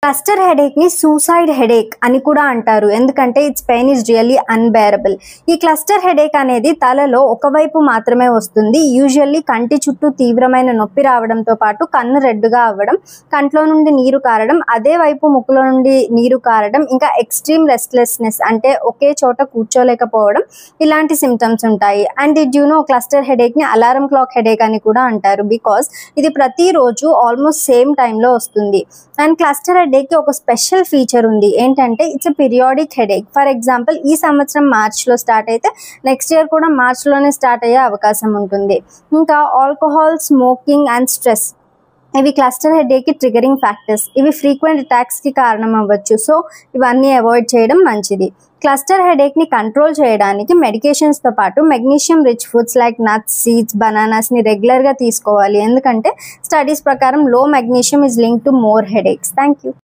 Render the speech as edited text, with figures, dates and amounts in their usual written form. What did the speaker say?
Cluster headache ని suicide headache అని కూడా అంటారు. ఎందుకంటే it's pain is really unbearable. ఈ క్లస్టర్ హెడేక్ అనేది తలలో ఒకవైపు మాత్రమే వస్తుంది. యూజువల్లీ కంటి చుట్టూ తీవ్రమైన నొప్పి రావడంతో పాటు కన్ను రెడ్డుగా అవ్వడం, కంట్లో నుండి నీరు కారడం, అదే వైపు ముక్కులో నుండి నీరు కారడం, ఇంకా ఎక్స్ట్రీమ్ రెస్ట్లెస్నెస్ అంటే ఒకే చోట కూర్చోలేకపోవడం, ఇలాంటి సిమ్టమ్స్ ఉంటాయి. అండ్ క్లస్టర్ హెడేక్ ని అలారం క్లాక్ హెడేక్ అని కూడా అంటారు. బికాస్ ఇది ప్రతిరోజు ఆల్మోస్ట్ సేమ్ టైంలో వస్తుంది. అండ్ క్లస్టర్ హెడేక్ కి ఒక స్పెషల్ ఫీచర్ ఉంది. ఏంటంటే it's periodic headache. For example ఈ సంవత్సరం మార్చ్లో స్టార్ట్ అయితే నెక్స్ట్ ఇయర్ కూడా మార్చ్లోనే స్టార్ట్ అయ్యే అవకాశం ఉంటుంది. ఇంకా ఆల్కహాల్, స్మోకింగ్ అండ్ స్ట్రెస్ ఇవి క్లస్టర్ హెడేక్ కి ట్రిగరింగ్ ఫ్యాక్టర్స్. ఇవి ఫ్రీక్వెంట్ అటాక్స్ కి కారణం అవ్వచ్చు. సో ఇవన్నీ అవాయిడ్ చేయడం మంచిది. క్లస్టర్ హెడేక్ ని కంట్రోల్ చేయడానికి మెడికేషన్స్ తో పాటు magnesium rich foods like nuts, seeds, bananas ని రెగ్యులర్ గా తీసుకోవాలి. ఎందుకంటే స్టడీస్ ప్రకారం లో magnesium is link to more headaches. Thank you.